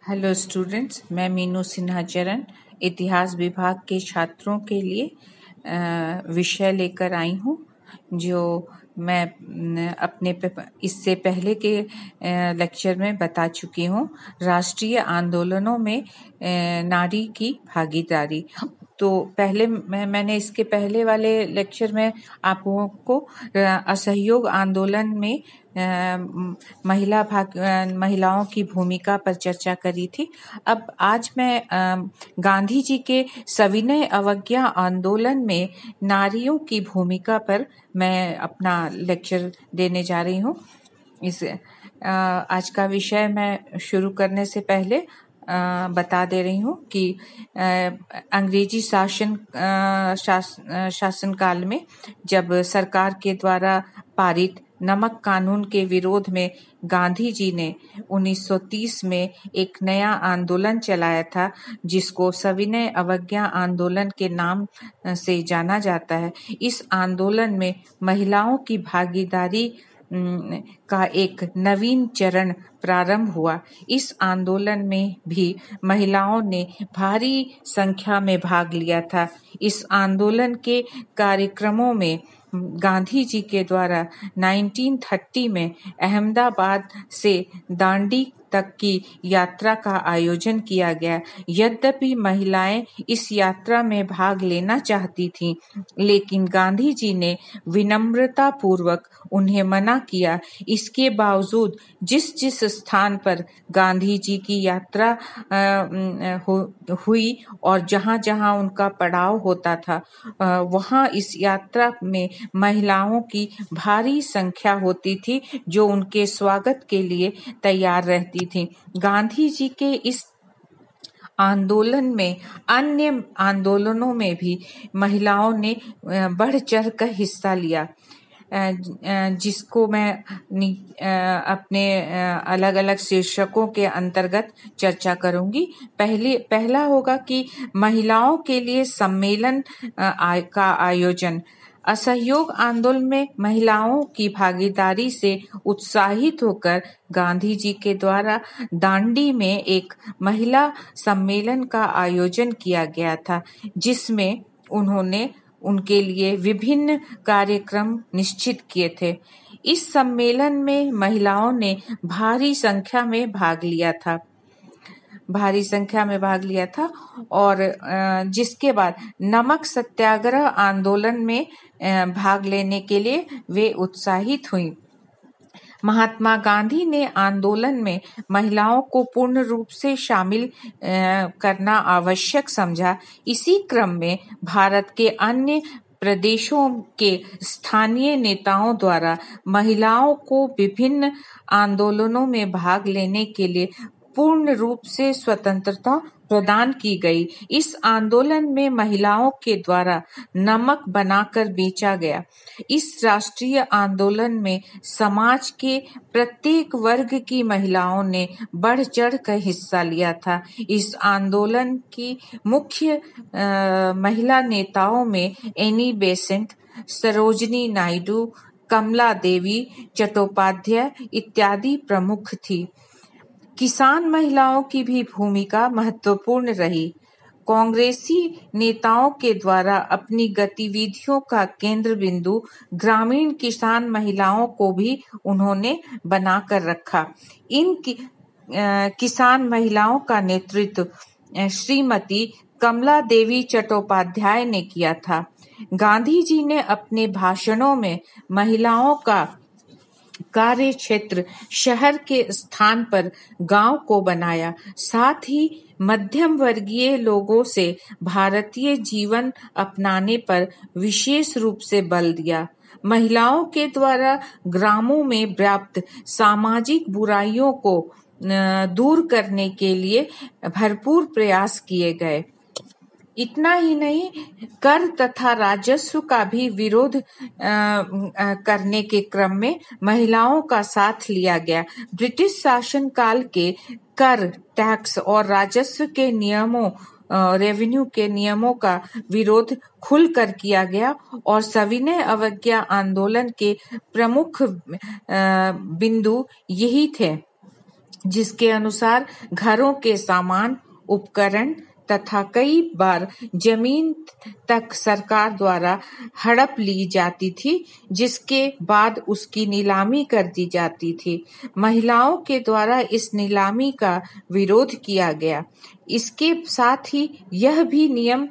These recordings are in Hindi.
हेलो स्टूडेंट्स, मैं मीनू सिन्हा चरण इतिहास विभाग के छात्रों के लिए विषय लेकर आई हूँ जो मैं अपने इससे पहले के लेक्चर में बता चुकी हूँ। राष्ट्रीय आंदोलनों में नारी की भागीदारी। तो पहले मैंने इसके पहले वाले लेक्चर में आप लोगों को असहयोग आंदोलन में महिलाओं की भूमिका पर चर्चा करी थी। अब आज मैं गांधी जी के सविनय अवज्ञा आंदोलन में नारियों की भूमिका पर मैं अपना लेक्चर देने जा रही हूँ। आज का विषय मैं शुरू करने से पहले बता दे रही हूँ कि अंग्रेजी शासन काल में जब सरकार के द्वारा पारित नमक कानून के विरोध में गांधी जी ने 1930 में एक नया आंदोलन चलाया था जिसको सविनय अवज्ञा आंदोलन के नाम से जाना जाता है। इस आंदोलन में महिलाओं की भागीदारी का एक नवीन चरण प्रारंभ हुआ। इस आंदोलन में भी महिलाओं ने भारी संख्या में भाग लिया था। इस आंदोलन के कार्यक्रमों में गांधी जी के द्वारा 1930 में अहमदाबाद से दांडी तक की यात्रा का आयोजन किया गया। यद्यपि महिलाएं इस यात्रा में भाग लेना चाहती थीं, लेकिन गांधी जी ने विनम्रता पूर्वक उन्हें मना किया। इसके बावजूद जिस स्थान पर गांधी जी की यात्रा हुई और जहां उनका पड़ाव होता था, वहां इस यात्रा में महिलाओं की भारी संख्या होती थी जो उनके स्वागत के लिए तैयार रहती थी। गांधी जी के इस आंदोलन में अन्य आंदोलनों में भी महिलाओं ने बढ़ चढ़ कर हिस्सा लिया, जिसको मैं अपने अलग अलग शीर्षकों के अंतर्गत चर्चा करूंगी। पहला होगा कि महिलाओं के लिए सम्मेलन का आयोजन। असहयोग आंदोलन में महिलाओं की भागीदारी से उत्साहित होकर गांधी जी के द्वारा दांडी में एक महिला सम्मेलन का आयोजन किया गया था, जिसमें उन्होंने उनके लिए विभिन्न कार्यक्रम निश्चित किए थे। इस सम्मेलन में महिलाओं ने भारी संख्या में भाग लिया था और जिसके बाद नमक सत्याग्रह आंदोलन में भाग लेने के लिए वे उत्साहित हुईं। महात्मा गांधी ने आंदोलन में महिलाओं को पूर्ण रूप से शामिल करना आवश्यक समझा। इसी क्रम में भारत के अन्य प्रदेशों के स्थानीय नेताओं द्वारा महिलाओं को विभिन्न आंदोलनों में भाग लेने के लिए पूर्ण रूप से स्वतंत्रता प्रदान की गई। इस आंदोलन में महिलाओं के द्वारा नमक बनाकर बेचा गया। इस राष्ट्रीय आंदोलन में समाज के प्रत्येक वर्ग की महिलाओं ने बढ़ चढ़ कर हिस्सा लिया था। इस आंदोलन की मुख्य महिला नेताओं में एनी बेसेंट, सरोजिनी नायडू, कमला देवी चट्टोपाध्याय इत्यादि प्रमुख थी। किसान महिलाओं की भी भूमिका महत्वपूर्ण रही। कांग्रेसी नेताओं के द्वारा अपनी गतिविधियों का केंद्र बिंदु ग्रामीण किसान महिलाओं को भी उन्होंने बनाकर रखा। इन किसान महिलाओं का नेतृत्व श्रीमती कमला देवी चट्टोपाध्याय ने किया था। गांधी जी ने अपने भाषणों में महिलाओं का कार्य क्षेत्र शहर के स्थान पर गांव को बनाया। साथ ही मध्यम वर्गीय लोगों से भारतीय जीवन अपनाने पर विशेष रूप से बल दिया। महिलाओं के द्वारा ग्रामों में व्याप्त सामाजिक बुराइयों को दूर करने के लिए भरपूर प्रयास किए गए। इतना ही नहीं, कर तथा राजस्व का भी विरोध करने के क्रम में महिलाओं का साथ लिया गया। ब्रिटिश शासन काल के कर, टैक्स और राजस्व के नियमों, रेवेन्यू के नियमों का विरोध खुलकर किया गया और सविनय अवज्ञा आंदोलन के प्रमुख बिंदु यही थे। जिसके अनुसार घरों के सामान, उपकरण तथा कई बार जमीन तक सरकार द्वारा हड़प ली जाती थी, जिसके बाद उसकी नीलामी कर दी जाती थी। महिलाओं के द्वारा इस नीलामी का विरोध किया गया। इसके साथ ही यह भी नियम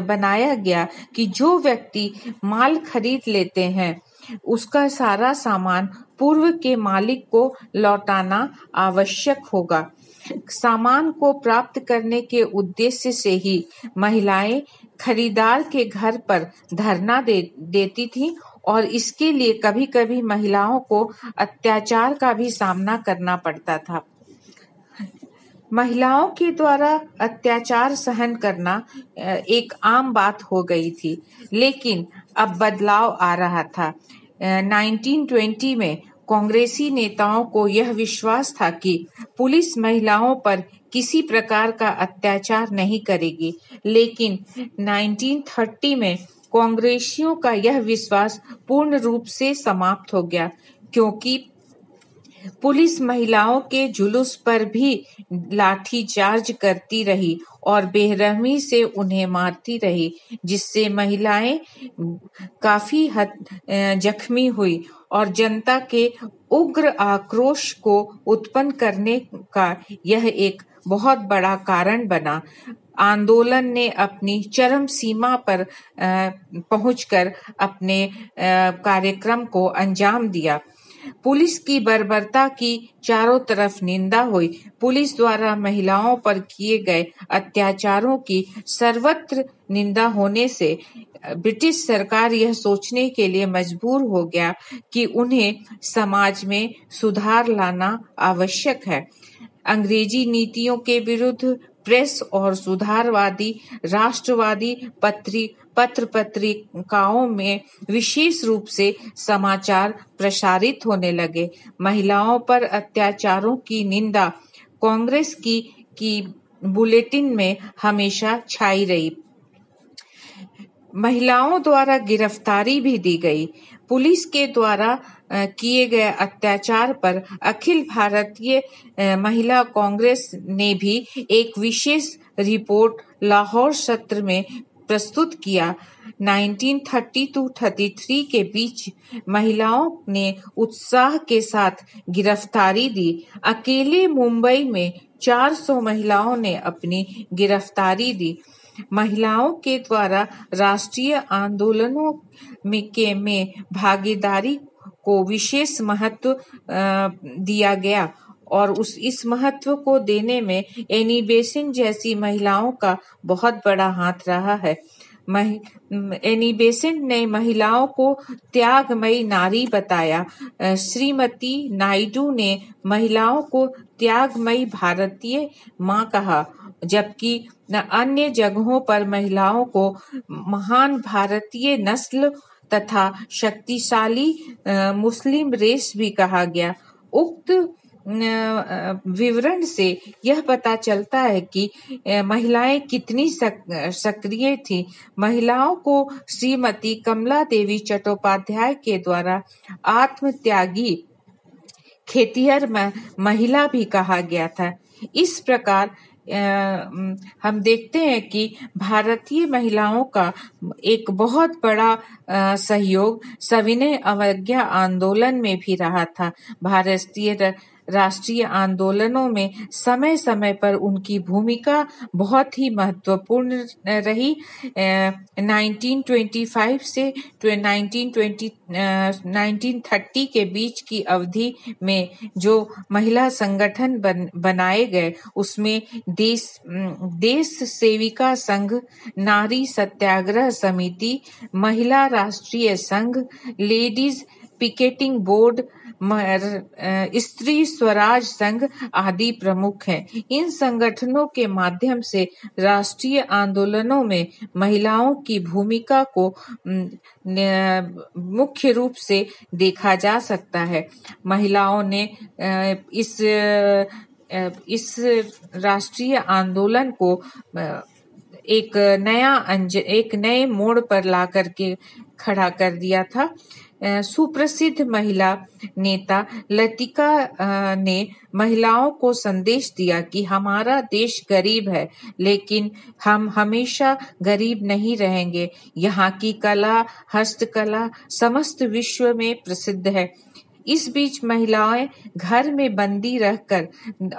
बनाया गया कि जो व्यक्ति माल खरीद लेते हैं उसका सारा सामान पूर्व के मालिक को लौटाना आवश्यक होगा। सामान को प्राप्त करने के उद्देश्य से ही महिलाएं खरीदार के घर पर धरना देती थीं और इसके लिए कभी-कभी महिलाओं को अत्याचार का भी सामना करना पड़ता था। महिलाओं के द्वारा अत्याचार सहन करना एक आम बात हो गई थी, लेकिन अब बदलाव आ रहा था। 1920 में कांग्रेसी नेताओं को यह विश्वास था कि पुलिस महिलाओं पर किसी प्रकार का अत्याचार नहीं करेगी, लेकिन 1930 में कांग्रेसियों का यह विश्वास पूर्ण रूप से समाप्त हो गया, क्योंकि पुलिस महिलाओं के जुलूस पर भी लाठीचार्ज करती रही और बेरहमी से उन्हें मारती रही, जिससे महिलाएं काफी हद जख्मी हुई और जनता के उग्र आक्रोश को उत्पन्न करने का यह एक बहुत बड़ा कारण बना। आंदोलन ने अपनी चरम सीमा पर पहुंचकर अपने कार्यक्रम को अंजाम दिया। पुलिस की बर्बरता की चारों तरफ निंदा हुई। पुलिस द्वारा महिलाओं पर किए गए अत्याचारों की सर्वत्र निंदा होने से ब्रिटिश सरकार यह सोचने के लिए मजबूर हो गया कि उन्हें समाज में सुधार लाना आवश्यक है। अंग्रेजी नीतियों के विरुद्ध प्रेस और सुधारवादी राष्ट्रवादी पत्र पत्रिकाओं में विशेष रूप से समाचार प्रसारित होने लगे। महिलाओं पर अत्याचारों की निंदा कांग्रेस की बुलेटिन में हमेशा छाई रही। महिलाओं द्वारा गिरफ्तारी भी दी गई। पुलिस के द्वारा किए गए अत्याचार पर अखिल भारतीय महिला कांग्रेस ने भी एक विशेष रिपोर्ट लाहौर सत्र में प्रस्तुत किया। 1932-33 के बीच महिलाओं ने उत्साह के साथ गिरफ्तारी दी। अकेले मुंबई में 400 महिलाओं ने अपनी गिरफ्तारी दी। महिलाओं के द्वारा राष्ट्रीय आंदोलनों में भागीदारी को विशेष महत्व दिया गया और इस महत्व को देने में एनी बेसेंट जैसी महिलाओं का बहुत बड़ा हाथ रहा है। एनी बेसेंट ने महिलाओं को त्यागमयी नारी बताया। श्रीमती नायडू ने महिलाओं को त्यागमयी भारतीय माँ कहा, जबकि अन्य जगहों पर महिलाओं को महान भारतीय नस्ल तथा शक्तिशाली मुस्लिम रेस भी कहा गया। उक्त विवरण से यह पता चलता है कि महिलाएं कितनी सक्रिय थीं। महिलाओं को श्रीमती कमला देवी चट्टोपाध्याय के द्वारा आत्मत्यागी खेतिहर महिला भी कहा गया था। इस प्रकार हम देखते हैं कि भारतीय महिलाओं का एक बहुत बड़ा सहयोग सविनय अवज्ञा आंदोलन में भी रहा था। भारतीय राष्ट्रीय आंदोलनों में समय समय पर उनकी भूमिका बहुत ही महत्वपूर्ण रही। 1925 से 1930 के बीच की अवधि में जो महिला संगठन बनाए गए उसमें देश सेविका संघ, नारी सत्याग्रह समिति, महिला राष्ट्रीय संघ, लेडीज पिकेटिंग बोर्ड, स्त्री स्वराज संघ आदि प्रमुख हैं। इन संगठनों के माध्यम से राष्ट्रीय आंदोलनों में महिलाओं की भूमिका को मुख्य रूप से देखा जा सकता है। महिलाओं ने इस राष्ट्रीय आंदोलन को एक नए मोड़ पर ला करके खड़ा कर दिया था। सुप्रसिद्ध महिला नेता लतिका ने महिलाओं को संदेश दिया कि हमारा देश गरीब है, लेकिन हम हमेशा गरीब नहीं रहेंगे। यहाँ की कला, हस्तकला समस्त विश्व में प्रसिद्ध है। इस बीच महिलाएं घर में बंदी रहकर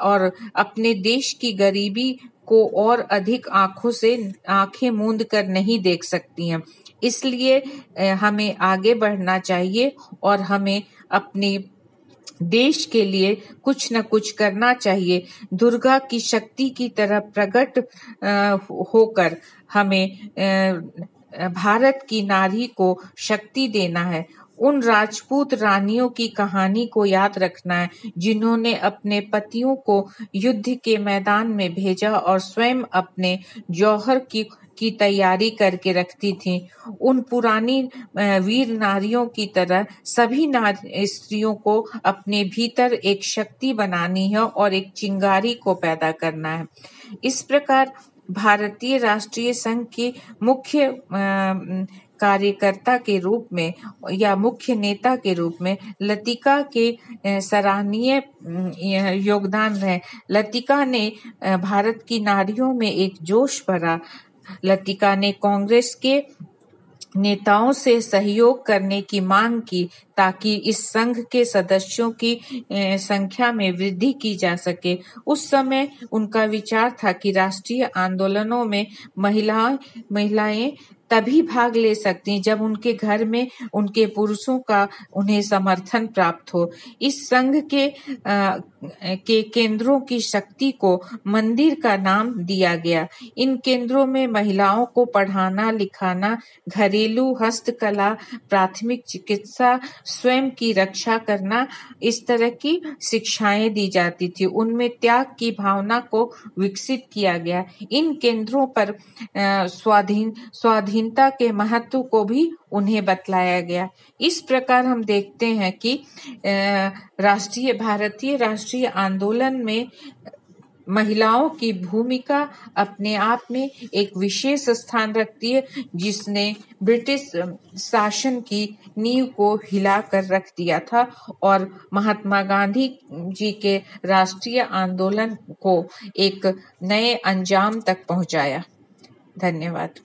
और अपने देश की गरीबी को और अधिक आंखें मूंद कर नहीं देख सकती हैं। इसलिए हमें आगे बढ़ना चाहिए और हमें अपने देश के लिए कुछ न कुछ करना चाहिए। दुर्गा की शक्ति की तरह प्रकट होकर हमें भारत की नारी को शक्ति देना है। उन राजपूत रानियों की कहानी को याद रखना है जिन्होंने अपने पतियों को युद्ध के मैदान में भेजा और स्वयं अपने जौहर की तैयारी करके रखती थी। उन पुरानी वीर नारियों की तरह सभी स्त्रियों को अपने भीतर एक शक्ति बनानी है और एक चिंगारी को पैदा करना है। इस प्रकार भारतीय राष्ट्रीय संघ के मुख्य कार्यकर्ता के रूप में या मुख्य नेता के रूप में लतिका के सराहनीय योगदान रहे। लतिका ने भारत की नारियों में एक जोश भरा। लतिका ने कांग्रेस के नेताओं से सहयोग करने की मांग की ताकि इस संघ के सदस्यों की संख्या में वृद्धि की जा सके। उस समय उनका विचार था कि राष्ट्रीय आंदोलनों में महिलाएं तभी भाग ले सकती जब उनके घर में उनके पुरुषों का उन्हें समर्थन प्राप्त हो। इस संघ के केंद्रों की शक्ति को मंदिर का नाम दिया गया। इन केंद्रों में महिलाओं को पढ़ाना लिखाना, घरेलू हस्तकला, प्राथमिक चिकित्सा, स्वयं की रक्षा करना, इस तरह की शिक्षाएं दी जाती थी। उनमें त्याग की भावना को विकसित किया गया। इन केंद्रों पर स्वाधीनता के महत्व को भी उन्हें बतलाया गया। इस प्रकार हम देखते हैं कि भारतीय राष्ट्रीय आंदोलन में महिलाओं की भूमिका अपने आप में एक विशेष स्थान रखती है, जिसने ब्रिटिश शासन की नींव को हिला कर रख दिया था और महात्मा गांधी जी के राष्ट्रीय आंदोलन को एक नए अंजाम तक पहुंचाया। धन्यवाद।